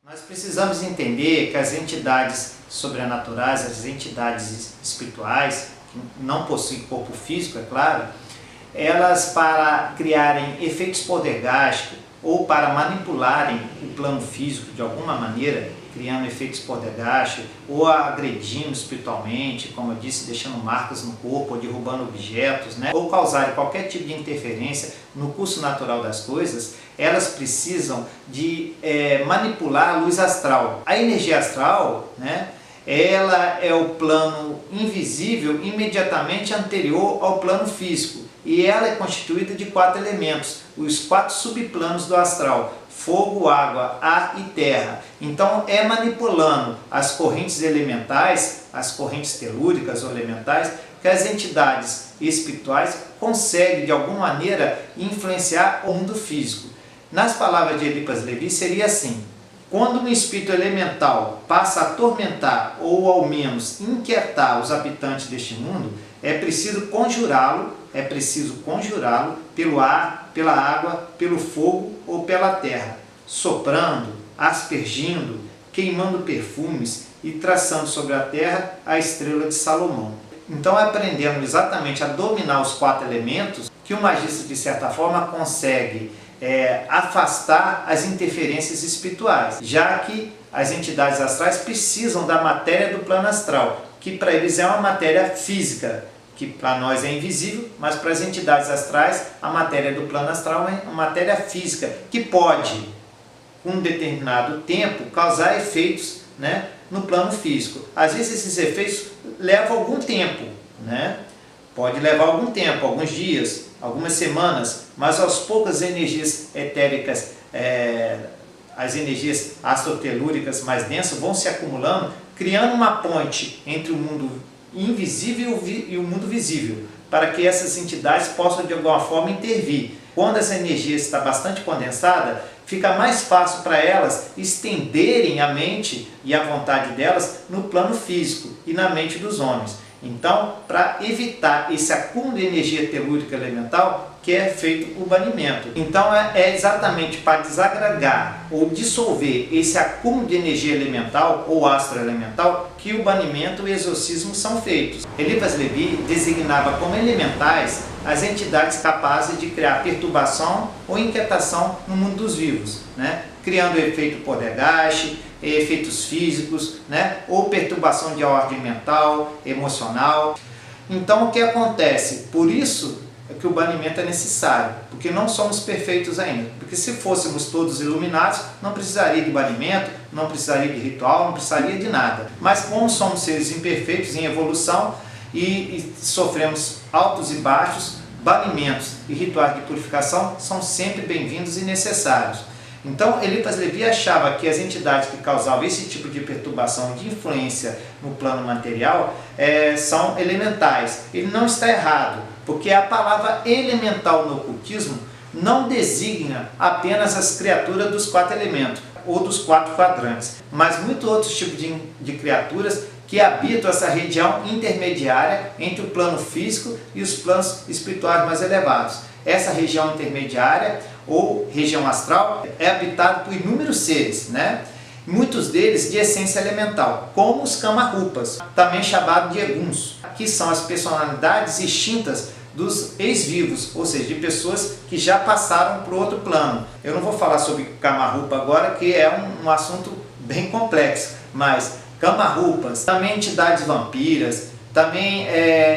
Nós precisamos entender que as entidades sobrenaturais, as entidades espirituais, que não possuem corpo físico, é claro, elas, para criarem efeitos podergásticos ou para manipularem o plano físico de alguma maneira, criando efeitos podergásticos ou agredindo espiritualmente, como eu disse, deixando marcas no corpo ou derrubando objetos, ou causarem qualquer tipo de interferência no curso natural das coisas, elas precisam de manipular a luz astral. A energia astral, ela é o plano invisível imediatamente anterior ao plano físico, e ela é constituída de 4 elementos, os 4 subplanos do astral: fogo, água, ar e terra. Então é manipulando as correntes elementais, as correntes telúricas ou elementais, que as entidades espirituais conseguem de alguma maneira influenciar o mundo físico. Nas palavras de Eliphas Levi seria assim: quando um espírito elemental passa a atormentar ou ao menos inquietar os habitantes deste mundo, é preciso conjurá-lo pelo ar, pela água, pelo fogo ou pela terra, soprando, aspergindo, queimando perfumes e traçando sobre a terra a estrela de Salomão. Então, aprendendo exatamente a dominar os 4 elementos, que o magista, de certa forma, consegue afastar as interferências espirituais, já que as entidades astrais precisam da matéria do plano astral, que para eles é uma matéria física, que para nós é invisível, mas para as entidades astrais a matéria do plano astral é uma matéria física, que pode, com um determinado tempo, causar efeitos no plano físico. Às vezes esses efeitos levam algum tempo, pode levar algum tempo, alguns dias, algumas semanas, mas aos poucos as energias etéricas, as energias astrotelúricas mais densas vão se acumulando, criando uma ponte entre o mundo invisível e o mundo visível, para que essas entidades possam de alguma forma intervir. Quando essa energia está bastante condensada, fica mais fácil para elas estenderem a mente e a vontade delas no plano físico e na mente dos homens. Então, para evitar esse acúmulo de energia telúrica elemental, que é feito o banimento. Então, é exatamente para desagregar ou dissolver esse acúmulo de energia elemental ou astroelemental que o banimento e o exorcismo são feitos. Eliphas Levi designava como elementais as entidades capazes de criar perturbação ou inquietação no mundo dos vivos, criando efeito poltergeist, efeitos físicos, ou perturbação de ordem mental, emocional. Então, o que acontece? Por isso é que o banimento é necessário, porque não somos perfeitos ainda. Porque se fôssemos todos iluminados, não precisaria de banimento, não precisaria de ritual, não precisaria de nada. Mas como somos seres imperfeitos em evolução e sofremos altos e baixos, banimentos e rituais de purificação são sempre bem-vindos e necessários. Então, Eliphas Levi achava que as entidades que causavam esse tipo de perturbação, de influência no plano material, são elementais. Ele não está errado, porque a palavra elemental no ocultismo não designa apenas as criaturas dos 4 elementos, ou dos 4 quadrantes, mas muitos outros tipos de criaturas que habitam essa região intermediária entre o plano físico e os planos espirituais mais elevados. Essa região intermediária ou região astral é habitada por inúmeros seres, muitos deles de essência elemental, como os Kamarupas, também chamados de Eguns, que são as personalidades extintas dos ex-vivos, ou seja, de pessoas que já passaram para o outro plano. Eu não vou falar sobre Kamarupa agora, que é um assunto bem complexo, mas Kamarupas, também entidades vampiras, também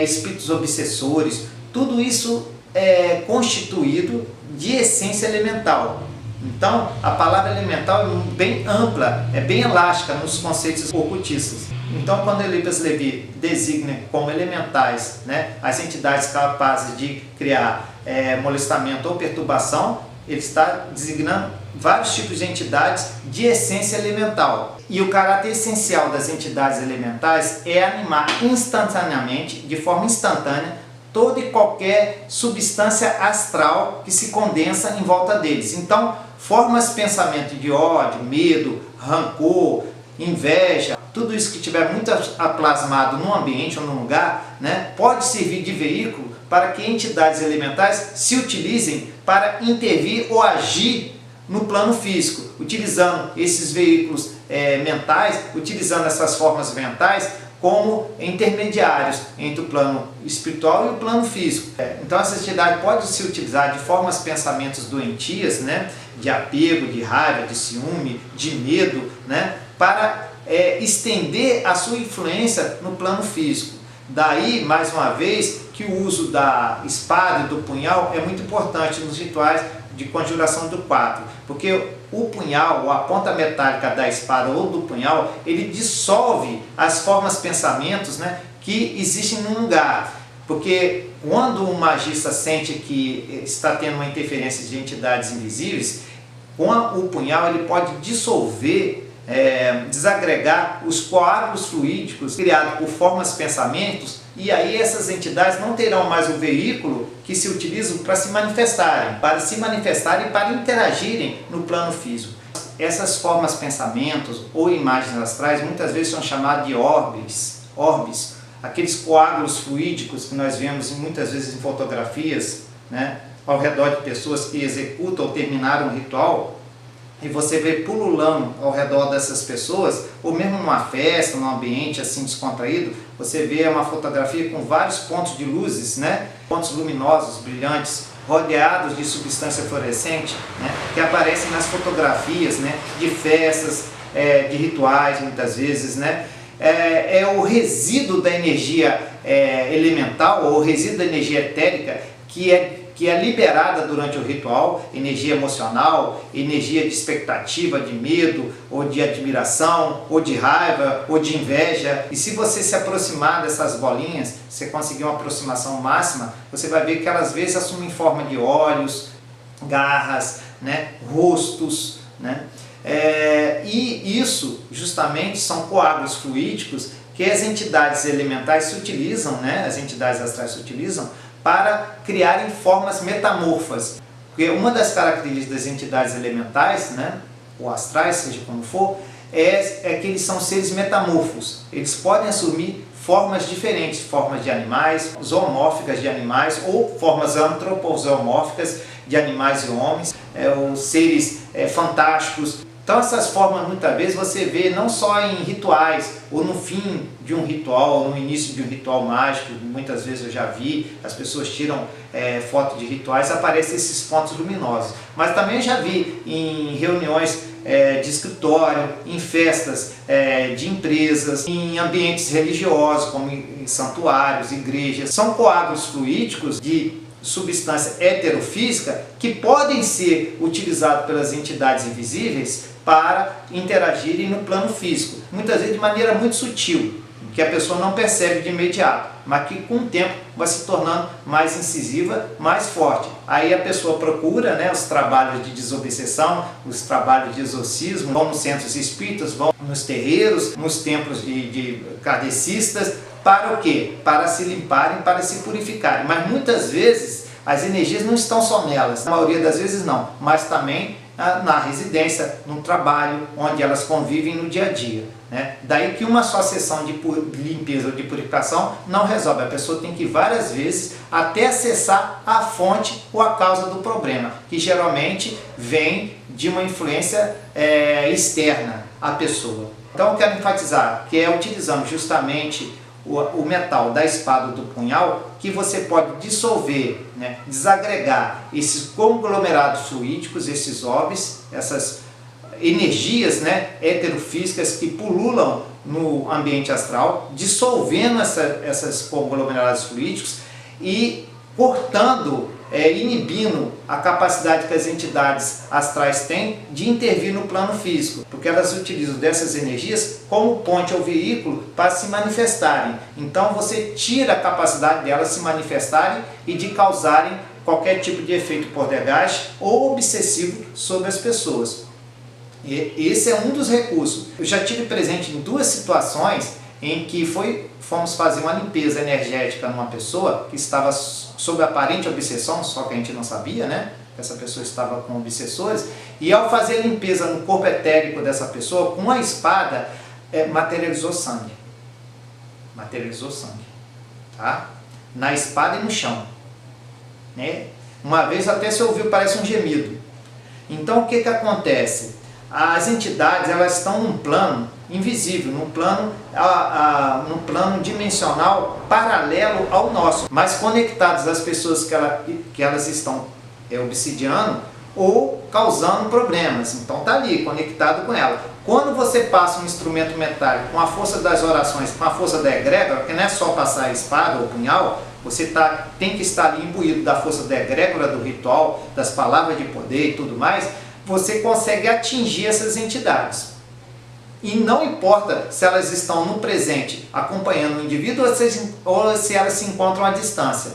espíritos obsessores, tudo isso é constituído de essência elemental. Então, a palavra elemental é bem ampla, é bem elástica nos conceitos ocultistas. Então, quando Eliphas Levi designa como elementais as entidades capazes de criar molestamento ou perturbação, ele está designando vários tipos de entidades de essência elemental. E o caráter essencial das entidades elementais é animar instantaneamente, de forma instantânea, toda e qualquer substância astral que se condensa em volta deles. Então, formas de pensamento de ódio, medo, rancor, inveja, tudo isso que tiver muito aplasmado num ambiente ou num lugar, pode servir de veículo para que entidades elementais se utilizem para intervir ou agir no plano físico, utilizando esses veículos mentais, utilizando essas formas mentais como intermediários entre o plano espiritual e o plano físico. Então essa entidade pode se utilizar de formas, pensamentos doentias, né, de apego, de raiva, de ciúme, de medo, né, para estender a sua influência no plano físico. Daí, mais uma vez, que o uso da espada e do punhal é muito importante nos rituais de conjuração do 4, porque o punhal, ou a ponta metálica da espada ou do punhal, ele dissolve as formas, pensamentos, né, que existem num lugar. Porque quando um magista sente que está tendo uma interferência de entidades invisíveis, com o punhal ele pode dissolver, desagregar os coágulos fluídicos criados por formas, pensamentos, e aí essas entidades não terão mais o veículo que se utilizam para se manifestarem e para interagirem no plano físico. Essas formas, pensamentos ou imagens astrais muitas vezes são chamadas de orbes, aqueles coágulos fluídicos que nós vemos muitas vezes em fotografias, né, ao redor de pessoas que executam ou terminaram um ritual, e você vê pululando ao redor dessas pessoas, ou mesmo numa festa, num ambiente assim descontraído, você vê uma fotografia com vários pontos de luzes, né? Pontos luminosos, brilhantes, rodeados de substância fluorescente, né? Que aparecem nas fotografias, né? De festas, de rituais muitas vezes, né? É o resíduo da energia elemental, ou o resíduo da energia etérica que é liberada durante o ritual, energia emocional, energia de expectativa, de medo, ou de admiração, ou de raiva, ou de inveja. E se você se aproximar dessas bolinhas, você conseguir uma aproximação máxima, você vai ver que elas às vezes assumem forma de olhos, garras, né, rostos, né? E isso justamente são coágulos fluídicos que as entidades elementais se utilizam, né, as entidades astrais se utilizam para criarem formas metamorfas. Porque uma das características das entidades elementais, né, ou astrais, seja como for, é que eles são seres metamorfos. Eles podem assumir formas diferentes, formas de animais, zoomórficas de animais, ou formas antropozoomórficas de animais e homens, ou seres fantásticos. Então essas formas muitas vezes você vê não só em rituais, ou no fim de um ritual, ou no início de um ritual mágico, muitas vezes eu já vi, as pessoas tiram foto de rituais, aparecem esses pontos luminosos. Mas também eu já vi em reuniões de escritório, em festas de empresas, em ambientes religiosos, como em santuários, igrejas. São coágulos fluídicos de substância heterofísica que podem ser utilizados pelas entidades invisíveis para interagirem no plano físico, muitas vezes de maneira muito sutil, que a pessoa não percebe de imediato, mas que com o tempo vai se tornando mais incisiva, mais forte. Aí a pessoa procura, né, os trabalhos de desobsessão, os trabalhos de exorcismo, vão nos centros espíritas, vão nos terreiros, nos templos de kardecistas, para o quê? Para se limparem, para se purificarem. Mas muitas vezes as energias não estão só nelas, na maioria das vezes não, mas também na residência, no trabalho, onde elas convivem no dia a dia, né? Daí que uma só sessão de limpeza ou de purificação não resolve, a pessoa tem que ir várias vezes até acessar a fonte ou a causa do problema, que geralmente vem de uma influência externa à pessoa. Então eu quero enfatizar que é utilizando justamente o metal da espada ou do punhal que você pode dissolver, né, desagregar esses conglomerados fluídicos, esses orbes, essas energias, né, heterofísicas que pululam no ambiente astral, dissolvendo essas conglomerados fluídicos e cortando, inibindo a capacidade que as entidades astrais têm de intervir no plano físico, porque elas utilizam dessas energias como ponte ou veículo para se manifestarem. Então você tira a capacidade delas se manifestarem e de causarem qualquer tipo de efeito poltergeist ou obsessivo sobre as pessoas. E esse é um dos recursos. Eu já tive presente em duas situações em que fomos fazer uma limpeza energética numa pessoa que estava sob aparente obsessão, só que a gente não sabia, né? Essa pessoa estava com obsessores, e ao fazer a limpeza no corpo etérico dessa pessoa, com a espada, materializou sangue. Materializou sangue, tá? Na espada e no chão, né? Uma vez até se ouviu, parece um gemido. Então o que acontece? As entidades elas estão num plano invisível, num plano dimensional paralelo ao nosso, mas conectados às pessoas que elas estão obsidiando ou causando problemas. Então está ali, conectado com ela. Quando você passa um instrumento metálico com a força das orações, com a força da egrégora, que não é só passar a espada ou punhal, você tem que estar ali imbuído da força da egrégora, do ritual, das palavras de poder e tudo mais, você consegue atingir essas entidades. E não importa se elas estão no presente acompanhando o indivíduo ou se elas se encontram à distância.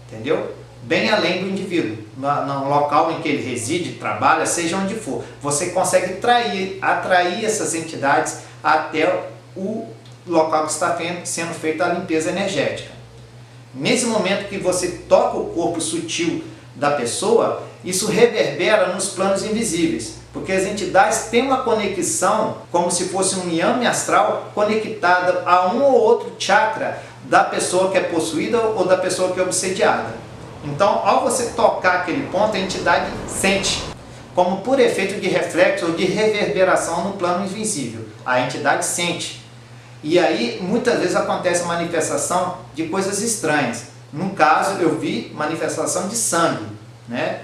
Entendeu? Bem além do indivíduo, no local em que ele reside, trabalha, seja onde for. Você consegue atrair essas entidades até o local que está sendo feita a limpeza energética. Nesse momento que você toca o corpo sutil da pessoa, isso reverbera nos planos invisíveis, porque as entidades têm uma conexão, como se fosse um yame astral, conectada a um ou outro chakra da pessoa que é possuída ou da pessoa que é obsediada. Então, ao você tocar aquele ponto, a entidade sente, como por efeito de reflexo ou de reverberação no plano invisível. A entidade sente. E aí, muitas vezes acontece a manifestação de coisas estranhas. No caso, eu vi manifestação de sangue, né?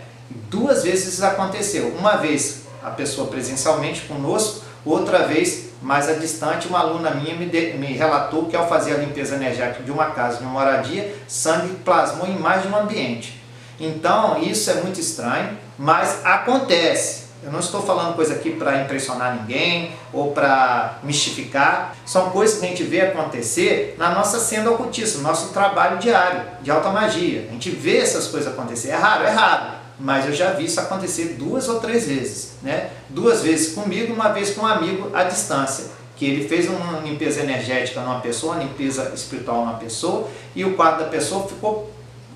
2 vezes isso aconteceu. Uma vez a pessoa presencialmente conosco, outra vez mais à distante, uma aluna minha me relatou que ao fazer a limpeza energética de uma casa, de uma moradia, sangue plasmou em mais de um ambiente. Então isso é muito estranho, mas acontece. Eu não estou falando coisa aqui para impressionar ninguém ou para mistificar. São coisas que a gente vê acontecer na nossa senda ocultista, no nosso trabalho diário de alta magia. A gente vê essas coisas acontecer. É raro. Mas eu já vi isso acontecer 2 ou 3 vezes, né? 2 vezes comigo, uma vez com um amigo à distância, que ele fez uma limpeza energética numa pessoa, uma limpeza espiritual numa pessoa, e o quadro da pessoa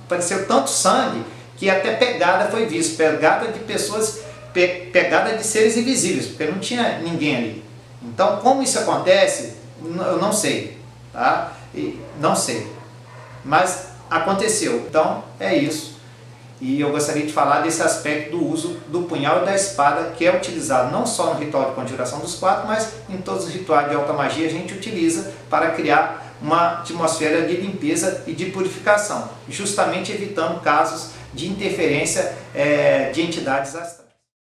pareceu tanto sangue que até pegada foi visto, pegada de pessoas, pegada de seres invisíveis, porque não tinha ninguém ali. Então, como isso acontece, eu não sei, tá? Não sei, mas aconteceu. Então, é isso. E eu gostaria de falar desse aspecto do uso do punhal e da espada, que é utilizado não só no ritual de conjuração dos 4, mas em todos os rituais de alta magia a gente utiliza para criar uma atmosfera de limpeza e de purificação, justamente evitando casos de interferência de entidades astrais.